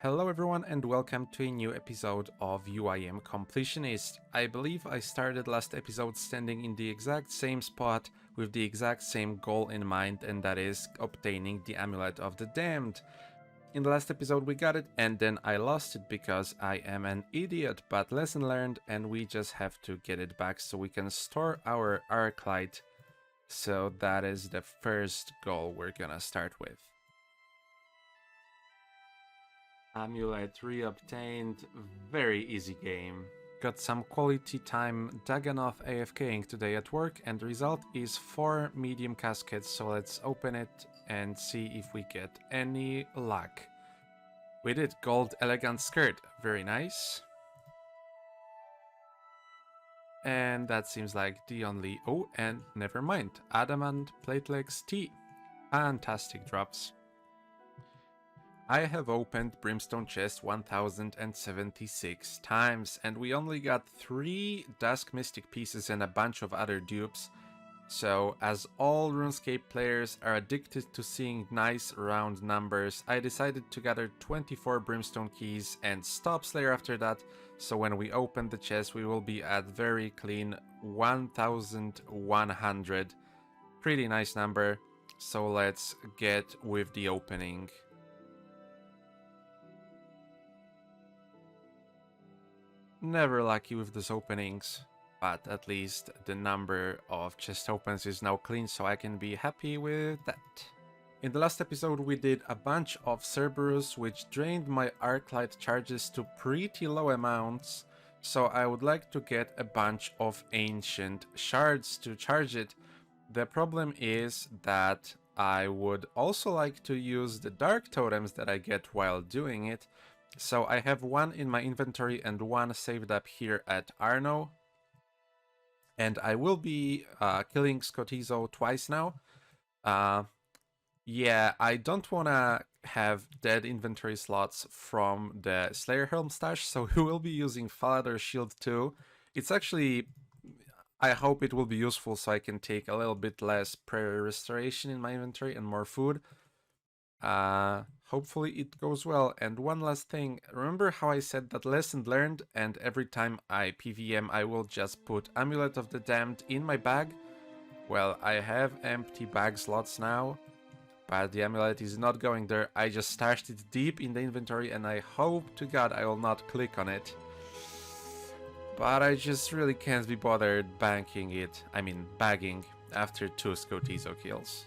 Hello everyone and welcome to a new episode of UIM Completionist. I believe I started last episode standing in the exact same spot with the exact same goal in mind, and that is obtaining the Amulet of the Damned. In the last episode we got it and then I lost it because I am an idiot, but lesson learned, and we just have to get it back so we can store our Arclight. So that is the first goal we're gonna start with. Amulet re-obtained, very easy game. Got some quality time Daganov AFKing today at work, and the result is 4 medium caskets, so let's open it and see if we get any luck. We did gold elegant skirt, very nice. And that seems like the only... oh, and never mind, adamant platelegs tea. Fantastic drops. I have opened Brimstone Chest 1076 times, and we only got 3 Dusk Mystic pieces and a bunch of other dupes. So, as all RuneScape players are addicted to seeing nice round numbers, I decided to gather 24 Brimstone keys and stop Slayer after that, so when we open the chest we will be at very clean 1100. Pretty nice number, so let's get with the opening. Never lucky with these openings, but at least the number of chest opens is now clean, so I can be happy with that. In the last episode we did a bunch of Cerberus, which drained my Arclight charges to pretty low amounts, so I would like to get a bunch of Ancient Shards to charge it. The problem is that I would also like to use the Dark Totems that I get while doing it. So I have 1 in my inventory and 1 saved up here at Arno. And I will be killing Skotizo twice now. Yeah, I don't want to have dead inventory slots from the Slayer Helm stash, so we will be using Falador Shield too. It's actually... I hope it will be useful so I can take a little bit less prayer restoration in my inventory and more food. Hopefully it goes well. And one last thing, remember how I said that lesson learned, and every time I PVM I will just put Amulet of the Damned in my bag? Well, I have empty bag slots now, but the amulet is not going there. I just stashed it deep in the inventory and I hope to god I will not click on it. But I just really can't be bothered bagging after 2 Skotizo kills.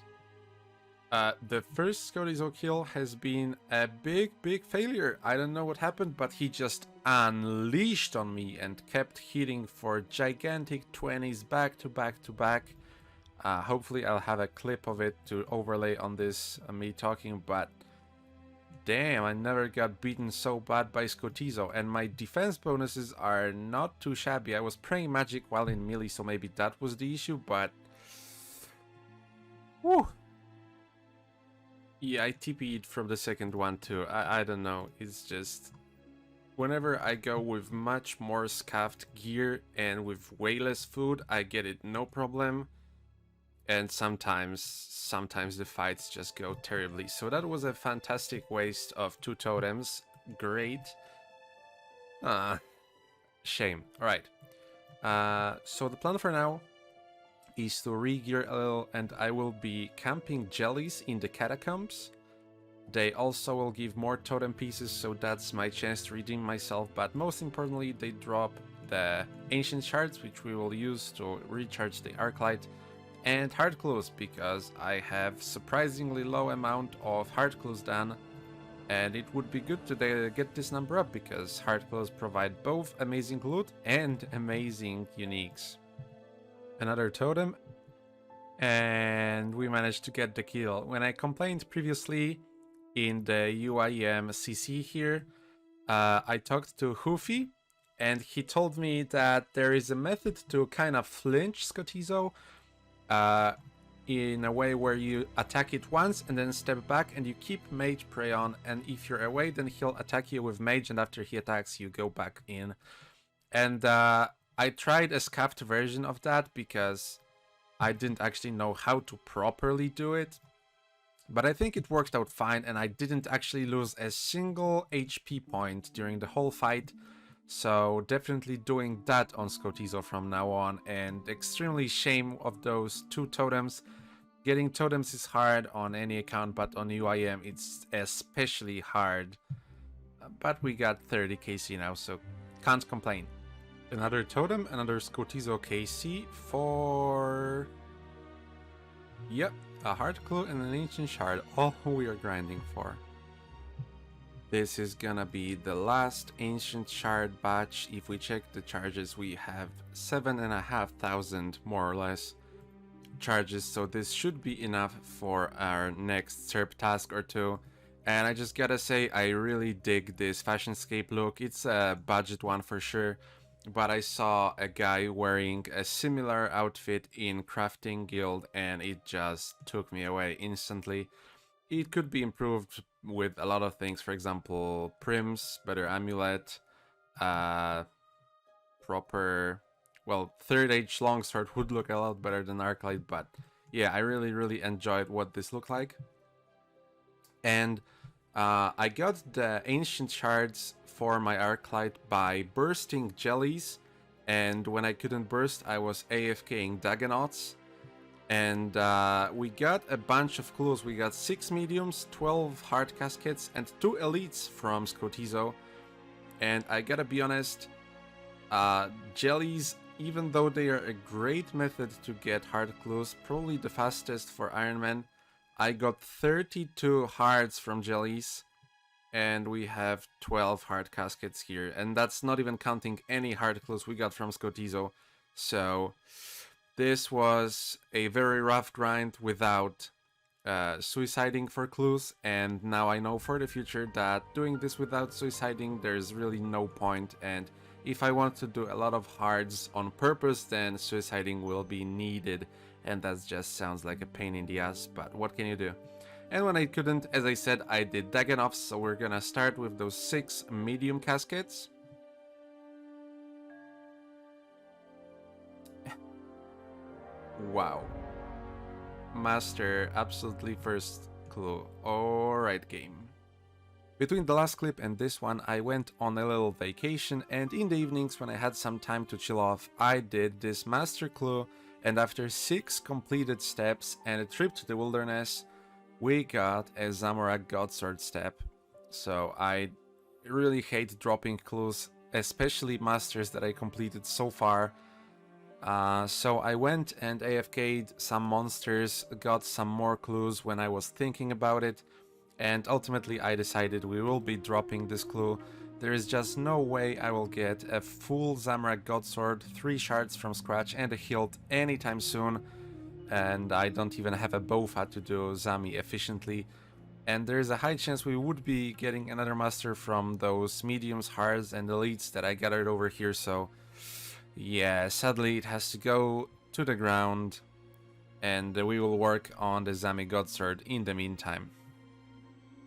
The first Skotizo kill has been a big failure. I don't know what happened, but he just unleashed on me and kept hitting for gigantic 20s back to back. Hopefully I'll have a clip of it to overlay on this, me talking, but damn, I never got beaten so bad by Skotizo, and my defense bonuses are not too shabby. I was praying magic while in melee, so maybe that was the issue, but... whew! Yeah, I TP'd from the second one too. I don't know, it's just... whenever I go with much more scuffed gear and with way less food, I get it no problem. And sometimes the fights just go terribly. So that was a fantastic waste of 2 totems. Great. Shame. Alright. So the plan for now is to re-gear a little, and I will be camping jellies in the catacombs. They also will give more totem pieces, so that's my chance to redeem myself, but most importantly they drop the Ancient Shards, which we will use to recharge the Arclight, and Heart Clues, because I have surprisingly low amount of Heart Clues done, and it would be good to get this number up, because Heart Clues provide both amazing loot and amazing uniques. Another totem, and we managed to get the kill. When I complained previously in the UIM CC here, I talked to Hoofy, and he told me that there is a method to kind of flinch Skotizo, in a way where you attack it once and then step back and you keep Mage Prey on, and if you're away then he'll attack you with Mage, and after he attacks you go back in. And I tried a scuffed version of that because I didn't actually know how to properly do it, But I think it worked out fine, and I didn't actually lose a single HP point during the whole fight. So definitely doing that on Skotizo from now on, and extremely shame of those 2 totems. Getting totems is hard on any account, but on UIM it's especially hard. But we got 30 KC now, so can't complain. Another totem, another Skotizo KC for... Yep, a hard clue and an ancient shard, all we are grinding for. This is gonna be the last ancient shard batch. If we check the charges, we have 7,500 more or less charges, so this should be enough for our next SERP task or two. And I just gotta say, I really dig this Fashionscape look. It's a budget one for sure, but I saw a guy wearing a similar outfit in Crafting Guild and it just took me away instantly. It could be improved with a lot of things, for example, prims, better amulet, proper, well, third age longsword would look a lot better than Arclight, but yeah, I really enjoyed what this looked like. And I got the ancient shards for my Arclight by bursting jellies, and when I couldn't burst, I was AFKing Dagonauts. And we got a bunch of clues. We got 6 mediums, 12 hard caskets, and 2 elites from Skotizo. And I gotta be honest, jellies, even though they are a great method to get hard clues, probably the fastest for Iron Man, I got 32 hards from jellies, and we have 12 hard caskets here. And that's not even counting any hard clues we got from Skotizo. So this was a very rough grind without suiciding for clues, and now I know for the future that doing this without suiciding, there's really no point, and if I want to do a lot of hards on purpose, then suiciding will be needed, and that just sounds like a pain in the ass, but what can you do? And when I couldn't, as I said, I did Dagonoffs, so we're gonna start with those 6 medium caskets. Wow. Master, absolutely first clue. Alright, game. Between the last clip and this one, I went on a little vacation, and in the evenings when I had some time to chill off, I did this master clue, and after 6 completed steps and a trip to the wilderness, we got a Zamorak Godsword step. So I really hate dropping clues, especially masters that I completed so far. So I went and AFK'd some monsters, got some more clues when I was thinking about it, and ultimately I decided we will be dropping this clue. There is just no way I will get a full Zamorak Godsword, 3 shards from scratch and a hilt anytime soon, and I don't even have a Bofa to do Zami efficiently, and there's a high chance we would be getting another master from those mediums, hards and elites that I gathered over here, so yeah, sadly it has to go to the ground, and we will work on the Zami Godsword in the meantime.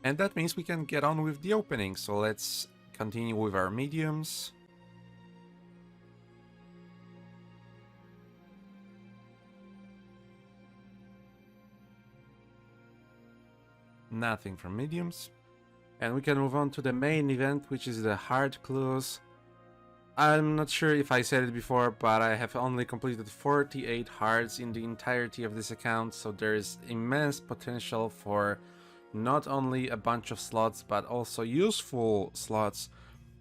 And that means we can get on with the opening, so let's continue with our mediums. Nothing from mediums. And we can move on to the main event, which is the hard clues. I'm not sure if I said it before, but I have only completed 48 hards in the entirety of this account, so there is immense potential for not only a bunch of slots, but also useful slots.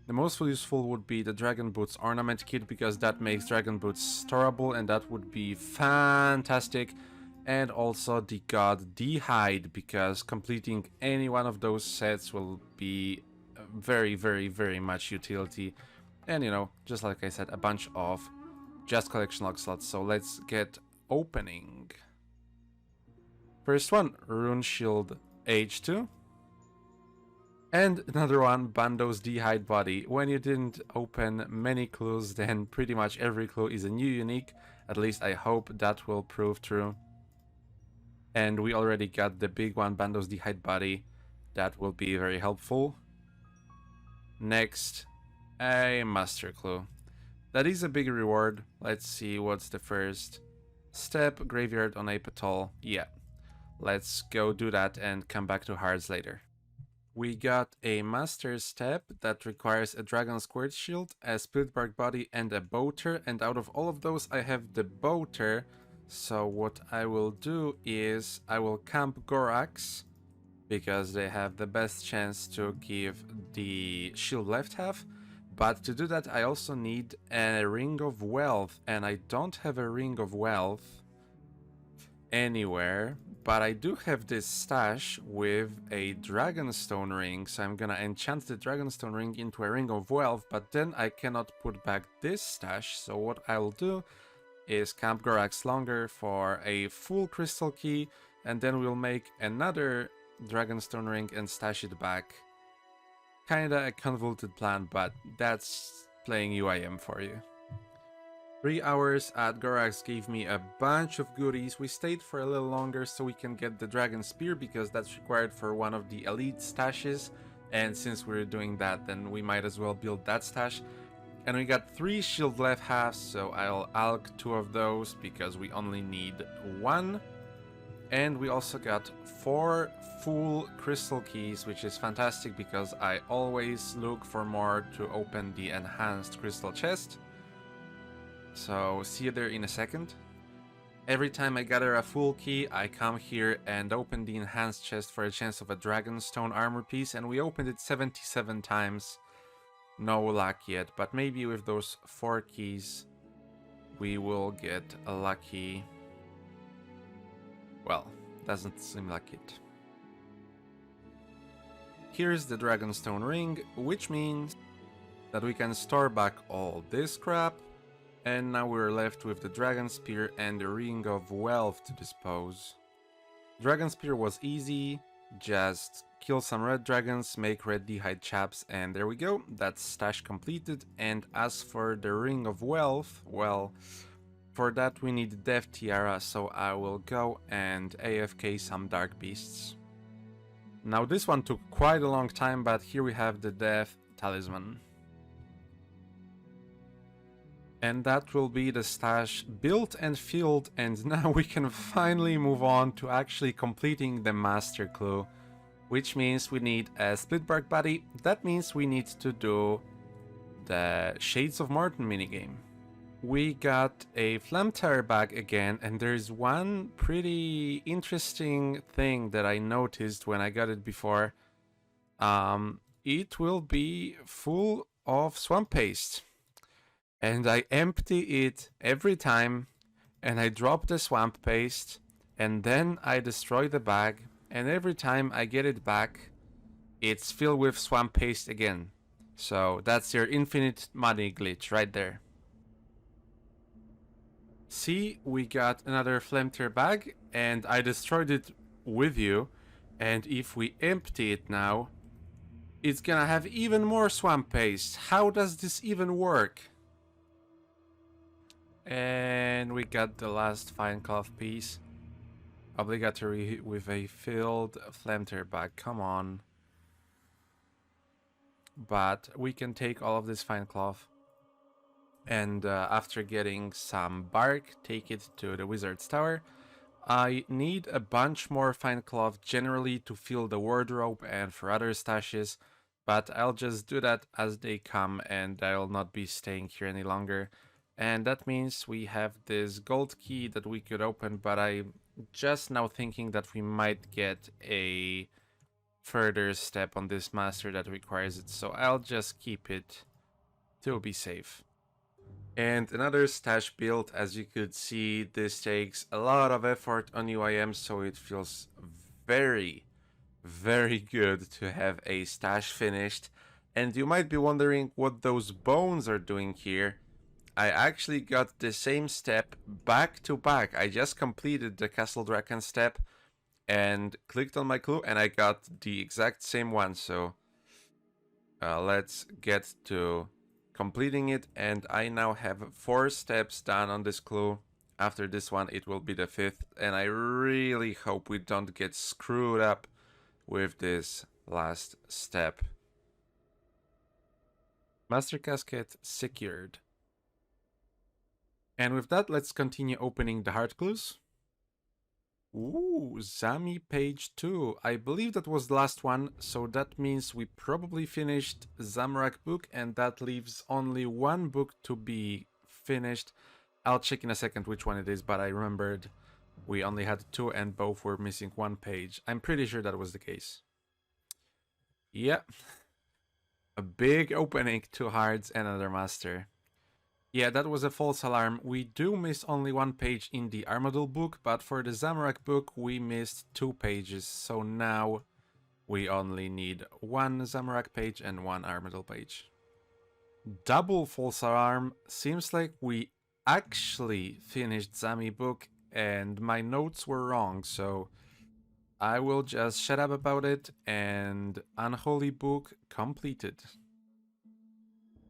The most useful would be the Dragon Boots Ornament Kit, because that makes Dragon Boots storable, and that would be fantastic. And also the God D-Hide, because completing any one of those sets will be very much utility. And you know, just like I said, a bunch of just collection log slots. So let's get opening. First one, Rune Shield H2. And another one, Bando's D-Hide Body. When you didn't open many clues, then pretty much every clue is a new unique. At least I hope that will prove true. And we already got the big one, Bando's D-Hide Body. That will be very helpful. Next, a master clue. That is a big reward. Let's see what's the first step. Graveyard on Apatol. Yeah. let's go do that and come back to Shards later. We got a master step that requires a dragon squirt shield, a splitbark body, and a bolter, and out of all of those I have the bolter. So what I will do is I will camp Gorax, because they have the best chance to give the shield left half. But to do that I also need a Ring of Wealth, and I don't have a Ring of Wealth anywhere, but I do have this stash with a Dragonstone ring, so I'm gonna enchant the Dragonstone ring into a Ring of Wealth, but then I cannot put back this stash, so what I'll do is camp Gorax longer for a full crystal key, and then we'll make another Dragonstone ring and stash it back. Kinda a convoluted plan, but that's playing UIM for you. 3 hours at Gorax gave me a bunch of goodies. We stayed for a little longer so we can get the Dragon Spear, because that's required for one of the elite stashes, and since we're doing that, then we might as well build that stash. And we got 3 shield left halves, so I'll alch 2 of those because we only need 1. And we also got 4 full crystal keys, which is fantastic because I always look for more to open the enhanced crystal chest. So see you there in a second. Every time I gather a full key, I come here and open the enhanced chest for a chance of a Dragonstone armor piece, and we opened it 77 times. No luck yet, but maybe with those 4 keys we will get a lucky... Well, doesn't seem like it. Here's the Dragonstone ring, which means that we can store back all this crap, and now we're left with the Dragon Spear and the Ring of Wealth to dispose. Dragon Spear was easy, just kill some red dragons, make red d'hide chaps, and there we go, that's stash completed. And as for the Ring of Wealth, well, for that we need Death Tiara, so I will go and AFK some Dark Beasts. Now this one took quite a long time, but here we have the Death Talisman. And that will be the stash built and filled, and now we can finally move on to actually completing the master clue, which means we need a splitbark body. That means we need to do the Shades of Morton minigame. We got a Flamethrower Bag again, and there's one pretty interesting thing that I noticed when I got it before. It will be full of swamp paste. And I empty it every time, and I drop the swamp paste, and then I destroy the bag, and every time I get it back, it's filled with swamp paste again. So that's your infinite money glitch right there. See, we got another Flamethrower Bag, and I destroyed it with you, and if we empty it now, it's gonna have even more swamp paste. How does this even work? And we got the last fine cloth piece. Obligatory with a filled Flamethrower Bag, come on. But we can take all of this fine cloth. And after getting some bark, take it to the Wizard's Tower. I need a bunch more fine cloth generally to fill the wardrobe and for other stashes. But I'll just do that as they come, and I'll not be staying here any longer. And that means we have this gold key that we could open, but I'm just now thinking that we might get a further step on this master that requires it, so I'll just keep it to be safe. And another stash build. As you could see, this takes a lot of effort on UIM, so it feels very, very good to have a stash finished. And you might be wondering what those bones are doing here. I actually got the same step back to back. I just completed the Castle Draken step and clicked on my clue, and I got the exact same one. So let's get to completing it, and I now have 4 steps done on this clue. After this one it will be the 5th, and I really hope we don't get screwed up with this last step. Master Casket secured. And with that, let's continue opening the heart clues. Ooh, Zami page 2. I believe that was the last one, so that means we probably finished Zamorak book, and that leaves only one book to be finished. I'll check in a second which one it is, but I remembered we only had two and both were missing one page. I'm pretty sure that was the case. Yeah. A big opening, 2 hearts, and another master. Yeah, that was a false alarm. We do miss only one page in the Armadillo book, but for the Zamorak book we missed 2 pages, so now we only need one Zamorak page and one Armadillo page. Double false alarm. Seems like we actually finished Zami book and my notes were wrong, so I will just shut up about it, and Unholy book completed.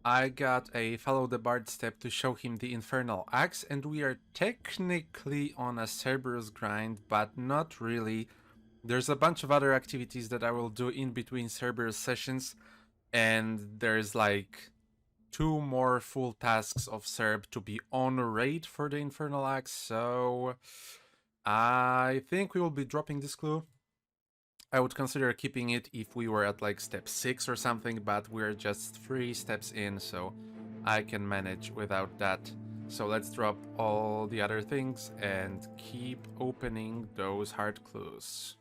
I got a follow the bard step to show him the Infernal Axe, and we are technically on a Cerberus grind, but not really. There's a bunch of other activities that I will do in between Cerberus sessions, and there's like 2 more full tasks of Cerb to be on raid for the Infernal Axe, so I think we will be dropping this clue. I would consider keeping it if we were at like step 6 or something, but we're just 3 steps in, so I can manage without that. So let's drop all the other things and keep opening those hard clues.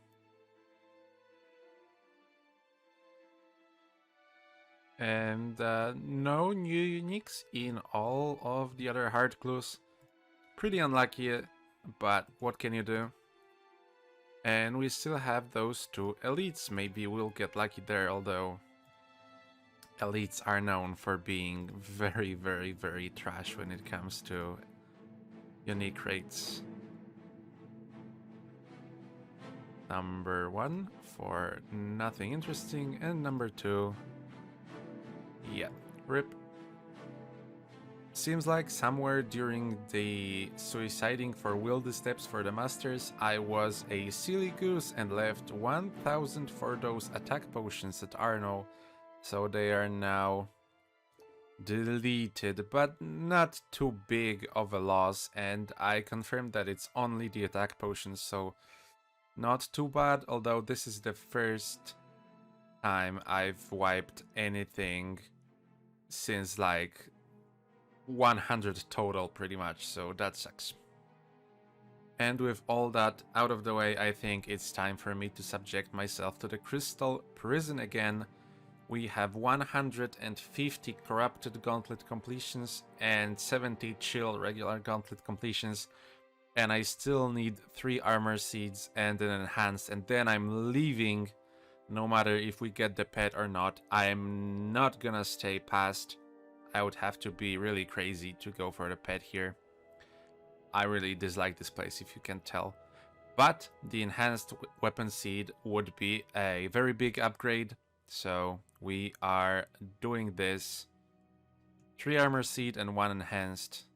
And no new uniques in all of the other hard clues. Pretty unlucky, but what can you do? And we still have those 2 elites. Maybe we'll get lucky there, although elites are known for being very, very, very trash when it comes to unique rates. Number 1 for nothing interesting, and number 2, yeah, rip. Seems like somewhere during the suiciding for will the steps for the masters, I was a silly goose and left 1000 for those attack potions at Arno, so they are now deleted, but not too big of a loss, and I confirmed that it's only the attack potions, so not too bad, although this is the first time I've wiped anything since like 100 total pretty much, so that sucks. And with all that out of the way, I think it's time for me to subject myself to the Crystal Prison again. We have 150 corrupted Gauntlet completions and 70 chill regular Gauntlet completions, and I still need 3 armor seeds and an enhanced, and then I'm leaving no matter if we get the pet or not. I'm not gonna stay past. I would have to be really crazy to go for the pet here. I really dislike this place, if you can tell. But the enhanced weapon seed would be a very big upgrade, so we are doing this. 3 armor seed and 1 enhanced.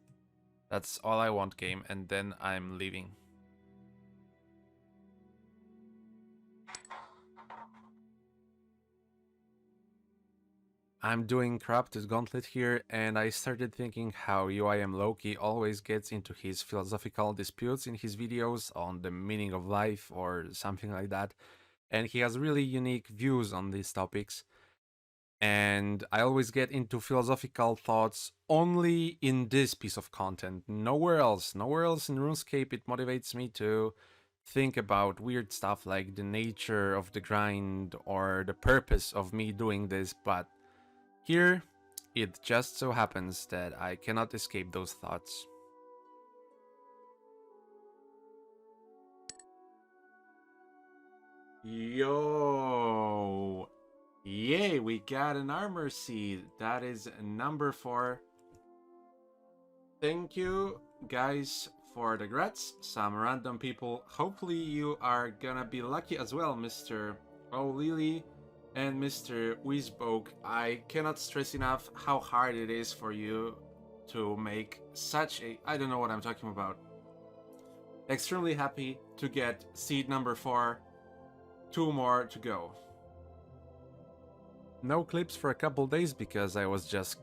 That's all I want, game, and then I'm leaving. I'm doing Corrupted Gauntlet here, and I started thinking how UIM Loki always gets into his philosophical disputes in his videos on the meaning of life or something like that, and he has really unique views on these topics. And I always get into philosophical thoughts only in this piece of content, nowhere else. Nowhere else in RuneScape it motivates me to think about weird stuff like the nature of the grind or the purpose of me doing this, but here, it just so happens that I cannot escape those thoughts. Yo! Yay, we got an armor seed. That is number 4. Thank you, guys, for the grats. Some random people. Hopefully you are gonna be lucky as well, Mr. O'Lily and Mr. Wisbog. I cannot stress enough how hard it is for you to make such a... I don't know what I'm talking about. Extremely happy to get seed number 4. 2 more to go. No clips for a couple days because I was just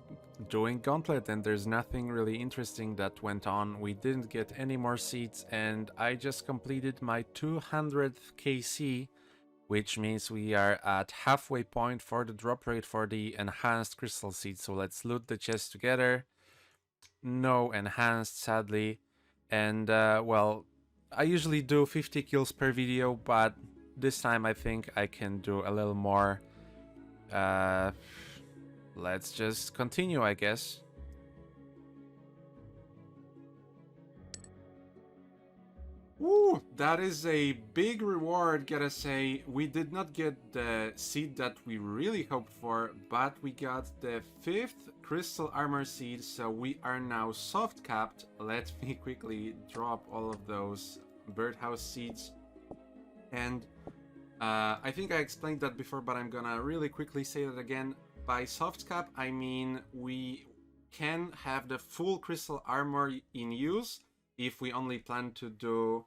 doing Gauntlet, and there's nothing really interesting that went on. We didn't get any more seeds, and I just completed my 200th KC, which means we are at halfway point for the drop rate for the enhanced crystal seed. So let's loot the chest together. No enhanced, sadly. And well, I usually do 50 kills per video, but this time I think I can do a little more. Let's just continue, I guess. Ooh, that is a big reward, gotta say. We did not get the seed that we really hoped for, but we got the 5th crystal armor seed, so we are now soft capped. Let me quickly drop all of those birdhouse seeds. And I think I explained that before, but I'm gonna really quickly say that again. By soft cap, I mean we can have the full crystal armor in use if we only plan to do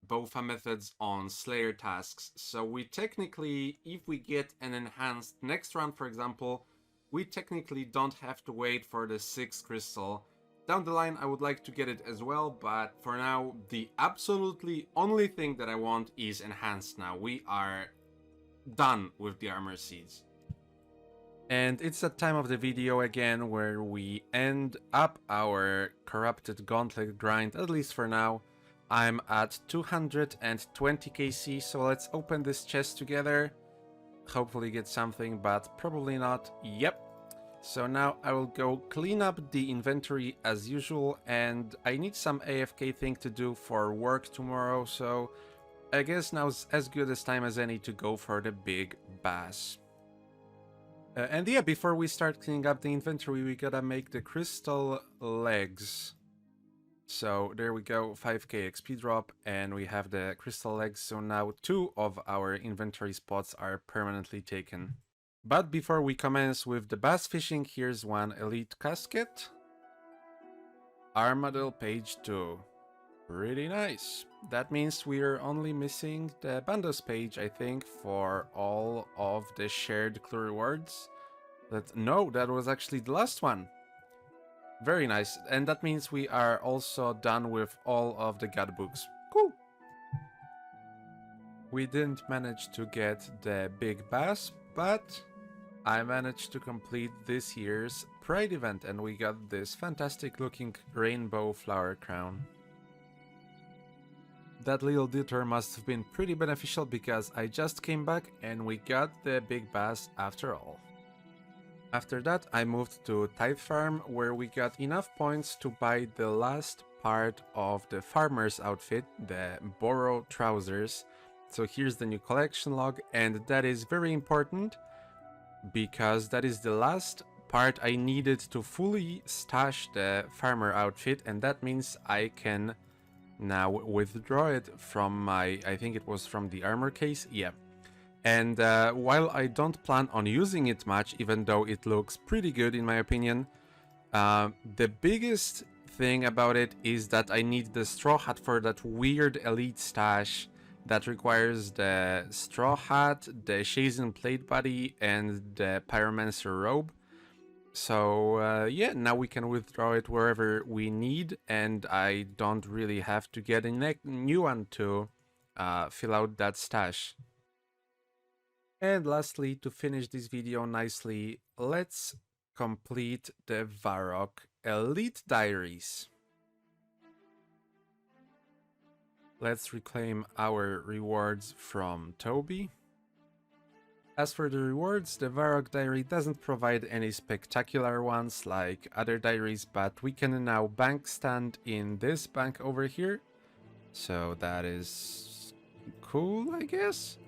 Bofa methods on Slayer tasks. So we technically, if we get an enhanced next round, for example, we technically don't have to wait for the 6th crystal. Down the line, I would like to get it as well, but for now, the absolutely only thing that I want is enhanced now. We are done with the armor seeds. And it's that time of the video again where we end up our corrupted gauntlet grind, at least for now. I'm at 220 KC, so let's open this chest together. Hopefully get something, but probably not. Yep. So now I will go clean up the inventory as usual, and I need some AFK thing to do for work tomorrow, so I guess now's as good as time as any to go for the big bass. And yeah, before we start cleaning up the inventory, we gotta make the crystal legs. So there we go, 5k XP drop, and we have the crystal legs, so now 2 of our inventory spots are permanently taken. But before we commence with the bass fishing, here's one elite casket. Armadillo page 2. Pretty nice. That means we're only missing the Bandos page, I think, for all of the shared clue rewards. No, that was actually the last one. Very nice. And that means we are also done with all of the god books. Cool. We didn't manage to get the big bass, but I managed to complete this year's Pride event, and we got this fantastic looking rainbow flower crown. That little detour must have been pretty beneficial because I just came back and we got the big bass after all. After that I moved to Tithe Farm, where we got enough points to buy the last part of the farmer's outfit, the Boro trousers. So here's the new collection log, and that is very important because that is the last part I needed to fully stash the farmer outfit, and that means I can now withdraw it from my, I think it was from the armor case, yeah. And while I don't plan on using it much, even though it looks pretty good in my opinion, the biggest thing about it is that I need the straw hat for that weird elite stash that requires the straw hat, the Shazen plate body, and the pyromancer robe. So yeah, now we can withdraw it wherever we need, and I don't really have to get a new one to fill out that stash. And lastly, to finish this video nicely, let's complete the Varrock Elite Diaries. Let's reclaim our rewards from Toby. As for the rewards, the Varrock diary doesn't provide any spectacular ones like other diaries, but we can now bank stand in this bank over here. So that is cool, I guess.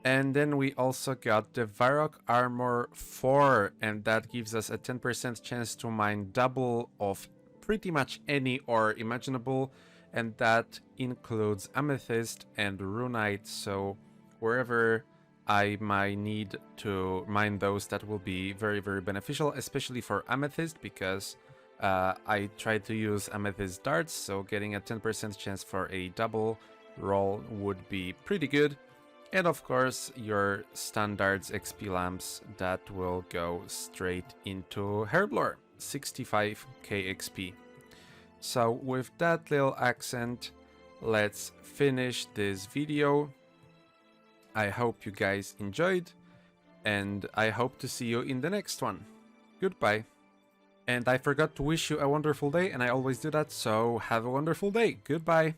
And then we also got the Varrock Armor 4, and that gives us a 10% chance to mine double of pretty much any ore imaginable, and that includes Amethyst and Runite, so wherever I might need to mine those, that will be very, very beneficial, especially for Amethyst, because I tried to use Amethyst darts, so getting a 10% chance for a double roll would be pretty good. And of course, your standards XP lamps that will go straight into Herblore. 65k XP. So with that little accent, let's finish this video. I hope you guys enjoyed, and I hope to see you in the next one. Goodbye. And I forgot to wish you a wonderful day, and I always do that, so have a wonderful day. Goodbye.